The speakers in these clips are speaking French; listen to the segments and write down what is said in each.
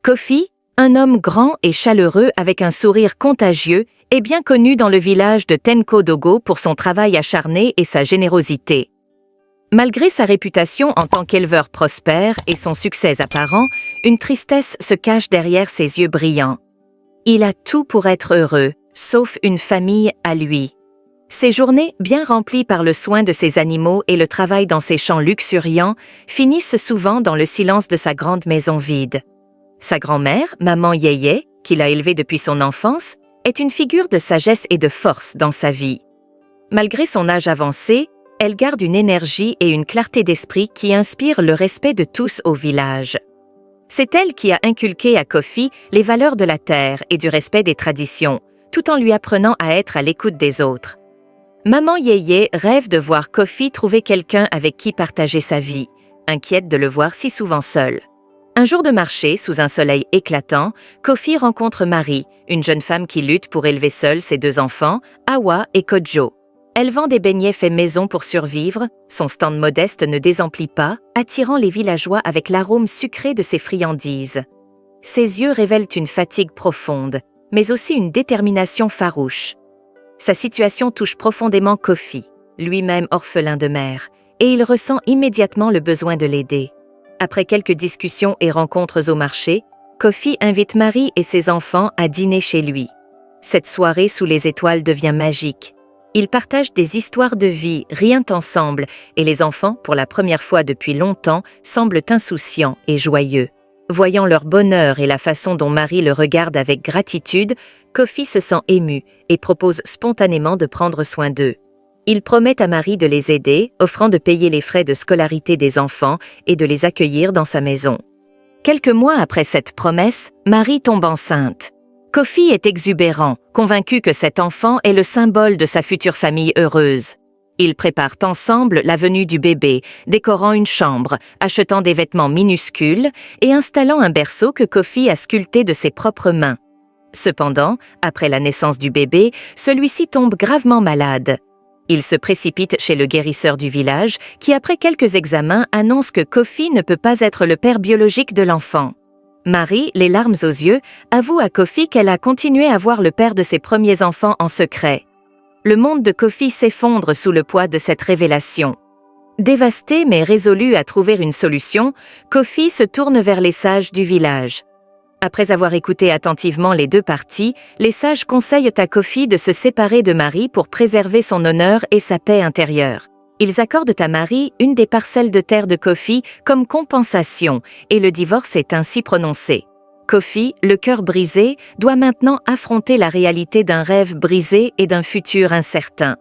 Kofi, un homme grand et chaleureux avec un sourire contagieux, est bien connu dans le village de Tenko-Dogo pour son travail acharné et sa générosité. Malgré sa réputation en tant qu'éleveur prospère et son succès apparent, une tristesse se cache derrière ses yeux brillants. Il a tout pour être heureux, sauf une famille à lui. Ses journées, bien remplies par le soin de ses animaux et le travail dans ses champs luxuriants, finissent souvent dans le silence de sa grande maison vide. Sa grand-mère, Maman Yeye, qu'il a élevée depuis son enfance, est une figure de sagesse et de force dans sa vie. Malgré son âge avancé, elle garde une énergie et une clarté d'esprit qui inspirent le respect de tous au village. C'est elle qui a inculqué à Kofi les valeurs de la terre et du respect des traditions, tout en lui apprenant à être à l'écoute des autres. Maman Yeye rêve de voir Kofi trouver quelqu'un avec qui partager sa vie, inquiète de le voir si souvent seul. Un jour de marché, sous un soleil éclatant, Kofi rencontre Marie, une jeune femme qui lutte pour élever seule ses 2 enfants, Awa et Kojo. Elle vend des beignets faits maison pour survivre, son stand modeste ne désemplit pas, attirant les villageois avec l'arôme sucré de ses friandises. Ses yeux révèlent une fatigue profonde, mais aussi une détermination farouche. Sa situation touche profondément Kofi, lui-même orphelin de mère, et il ressent immédiatement le besoin de l'aider. Après quelques discussions et rencontres au marché, Kofi invite Marie et ses enfants à dîner chez lui. Cette soirée sous les étoiles devient magique. Ils partagent des histoires de vie, rient ensemble, et les enfants, pour la première fois depuis longtemps, semblent insouciants et joyeux. Voyant leur bonheur et la façon dont Marie le regarde avec gratitude, Kofi se sent ému et propose spontanément de prendre soin d'eux. Il promet à Marie de les aider, offrant de payer les frais de scolarité des enfants et de les accueillir dans sa maison. Quelques mois après cette promesse, Marie tombe enceinte. Kofi est exubérant, convaincu que cet enfant est le symbole de sa future famille heureuse. Ils préparent ensemble la venue du bébé, décorant une chambre, achetant des vêtements minuscules et installant un berceau que Kofi a sculpté de ses propres mains. Cependant, après la naissance du bébé, celui-ci tombe gravement malade. Il se précipite chez le guérisseur du village qui, après quelques examens, annonce que Kofi ne peut pas être le père biologique de l'enfant. Marie, les larmes aux yeux, avoue à Kofi qu'elle a continué à voir le père de ses premiers enfants en secret. Le monde de Kofi s'effondre sous le poids de cette révélation. Dévasté mais résolu à trouver une solution, Kofi se tourne vers les sages du village. Après avoir écouté attentivement les 2 parties, les sages conseillent à Kofi de se séparer de Marie pour préserver son honneur et sa paix intérieure. Ils accordent à Marie une des parcelles de terre de Kofi comme compensation et le divorce est ainsi prononcé. Kofi, le cœur brisé, doit maintenant affronter la réalité d'un rêve brisé et d'un futur incertain.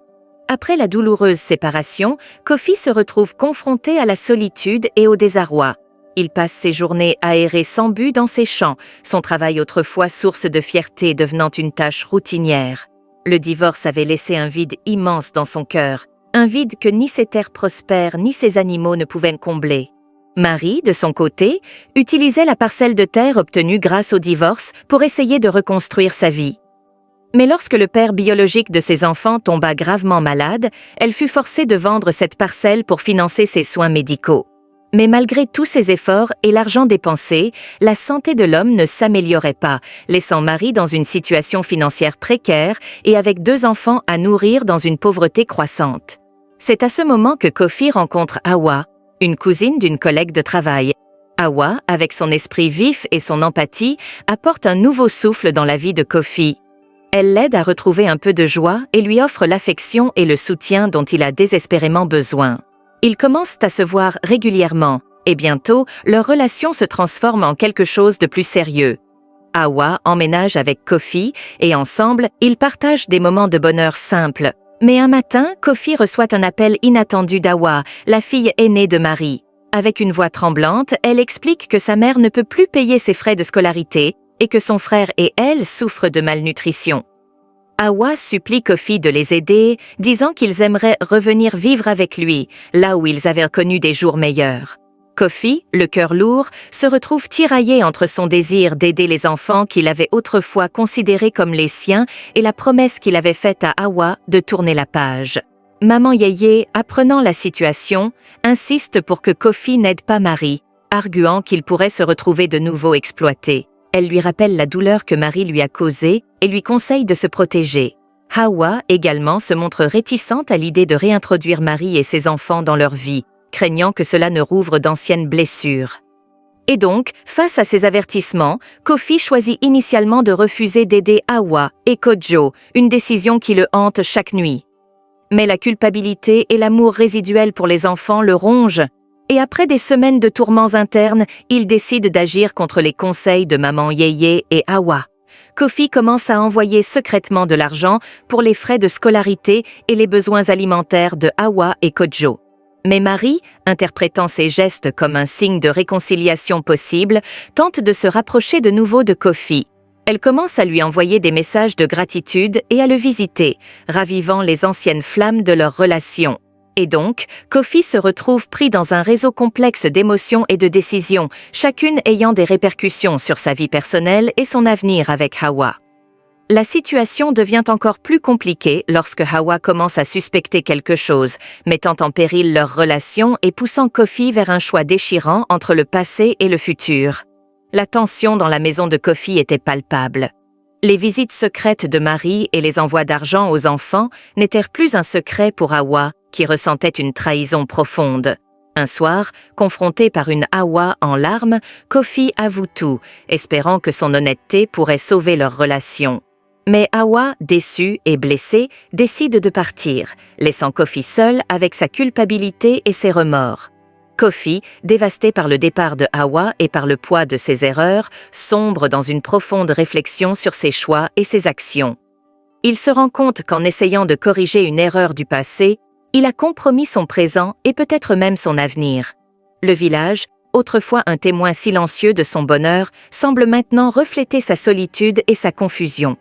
Après la douloureuse séparation, Kofi se retrouve confronté à la solitude et au désarroi. Il passe ses journées à errer sans but dans ses champs, son travail autrefois source de fierté devenant une tâche routinière. Le divorce avait laissé un vide immense dans son cœur, un vide que ni ses terres prospères ni ses animaux ne pouvaient combler. Marie, de son côté, utilisait la parcelle de terre obtenue grâce au divorce pour essayer de reconstruire sa vie. Mais lorsque le père biologique de ses enfants tomba gravement malade, elle fut forcée de vendre cette parcelle pour financer ses soins médicaux. Mais malgré tous ses efforts et l'argent dépensé, la santé de l'homme ne s'améliorait pas, laissant Marie dans une situation financière précaire et avec 2 enfants à nourrir dans une pauvreté croissante. C'est à ce moment que Kofi rencontre Awa, une cousine d'une collègue de travail. Awa, avec son esprit vif et son empathie, apporte un nouveau souffle dans la vie de Kofi. Elle l'aide à retrouver un peu de joie et lui offre l'affection et le soutien dont il a désespérément besoin. Ils commencent à se voir régulièrement, et bientôt, leur relation se transforme en quelque chose de plus sérieux. Awa emménage avec Kofi et ensemble, ils partagent des moments de bonheur simples. Mais un matin, Kofi reçoit un appel inattendu d'Awa, la fille aînée de Marie. Avec une voix tremblante, elle explique que sa mère ne peut plus payer ses frais de scolarité et que son frère et elle souffrent de malnutrition. Awa supplie Kofi de les aider, disant qu'ils aimeraient revenir vivre avec lui, là où ils avaient connu des jours meilleurs. Kofi, le cœur lourd, se retrouve tiraillé entre son désir d'aider les enfants qu'il avait autrefois considérés comme les siens et la promesse qu'il avait faite à Awa de tourner la page. Maman Yeye, apprenant la situation, insiste pour que Kofi n'aide pas Marie, arguant qu'il pourrait se retrouver de nouveau exploité. Elle lui rappelle la douleur que Marie lui a causée et lui conseille de se protéger. Hawa également se montre réticente à l'idée de réintroduire Marie et ses enfants dans leur vie, craignant que cela ne rouvre d'anciennes blessures. Et donc, face à ces avertissements, Kofi choisit initialement de refuser d'aider Hawa et Kojo, une décision qui le hante chaque nuit. Mais la culpabilité et l'amour résiduel pour les enfants le rongent, et après des semaines de tourments internes, il décide d'agir contre les conseils de maman Yeye et Hawa. Kofi commence à envoyer secrètement de l'argent pour les frais de scolarité et les besoins alimentaires de Hawa et Kojo. Mais Marie, interprétant ces gestes comme un signe de réconciliation possible, tente de se rapprocher de nouveau de Kofi. Elle commence à lui envoyer des messages de gratitude et à le visiter, ravivant les anciennes flammes de leur relation. Et donc, Kofi se retrouve pris dans un réseau complexe d'émotions et de décisions, chacune ayant des répercussions sur sa vie personnelle et son avenir avec Hawa. La situation devient encore plus compliquée lorsque Hawa commence à suspecter quelque chose, mettant en péril leur relation et poussant Kofi vers un choix déchirant entre le passé et le futur. La tension dans la maison de Kofi était palpable. Les visites secrètes de Marie et les envois d'argent aux enfants n'étaient plus un secret pour Hawa, qui ressentait une trahison profonde. Un soir, confronté par une Hawa en larmes, Kofi avoue tout, espérant que son honnêteté pourrait sauver leur relation. Mais Hawa, déçue et blessée, décide de partir, laissant Kofi seul avec sa culpabilité et ses remords. Kofi, dévasté par le départ de Hawa et par le poids de ses erreurs, sombre dans une profonde réflexion sur ses choix et ses actions. Il se rend compte qu'en essayant de corriger une erreur du passé, il a compromis son présent et peut-être même son avenir. Le village, autrefois un témoin silencieux de son bonheur, semble maintenant refléter sa solitude et sa confusion.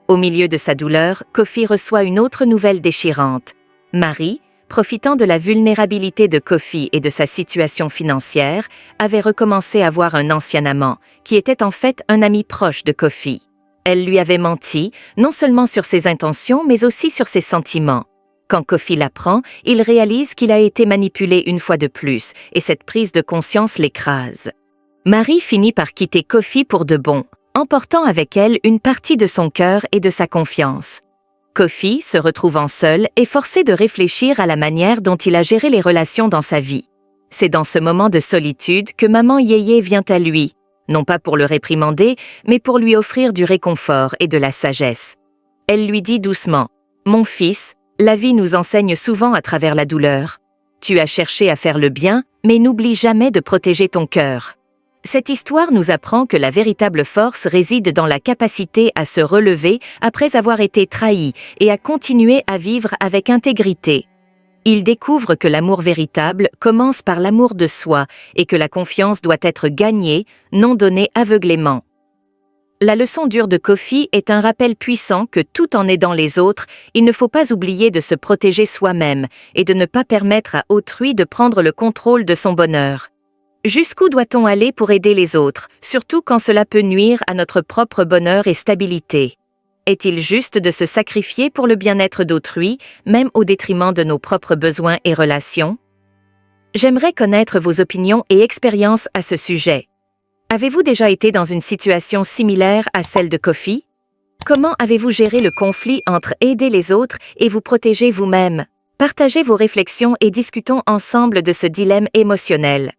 Au milieu de sa douleur, Kofi reçoit une autre nouvelle déchirante. Marie, profitant de la vulnérabilité de Kofi et de sa situation financière, avait recommencé à voir un ancien amant, qui était en fait un ami proche de Kofi. Elle lui avait menti, non seulement sur ses intentions, mais aussi sur ses sentiments. Quand Kofi l'apprend, il réalise qu'il a été manipulé une fois de plus, et cette prise de conscience l'écrase. Marie finit par quitter Kofi pour de bon, emportant avec elle une partie de son cœur et de sa confiance. Kofi, se retrouvant seul, est forcé de réfléchir à la manière dont il a géré les relations dans sa vie. C'est dans ce moment de solitude que maman Yeye vient à lui, non pas pour le réprimander, mais pour lui offrir du réconfort et de la sagesse. Elle lui dit doucement « Mon fils, la vie nous enseigne souvent à travers la douleur. Tu as cherché à faire le bien, mais n'oublie jamais de protéger ton cœur. » Cette histoire nous apprend que la véritable force réside dans la capacité à se relever après avoir été trahi et à continuer à vivre avec intégrité. Il découvre que l'amour véritable commence par l'amour de soi et que la confiance doit être gagnée, non donnée aveuglément. La leçon dure de Kofi est un rappel puissant que tout en aidant les autres, il ne faut pas oublier de se protéger soi-même et de ne pas permettre à autrui de prendre le contrôle de son bonheur. Jusqu'où doit-on aller pour aider les autres, surtout quand cela peut nuire à notre propre bonheur et stabilité? Est-il juste de se sacrifier pour le bien-être d'autrui, même au détriment de nos propres besoins et relations? J'aimerais connaître vos opinions et expériences à ce sujet. Avez-vous déjà été dans une situation similaire à celle de Kofi? Comment avez-vous géré le conflit entre aider les autres et vous protéger vous-même? Partagez vos réflexions et discutons ensemble de ce dilemme émotionnel.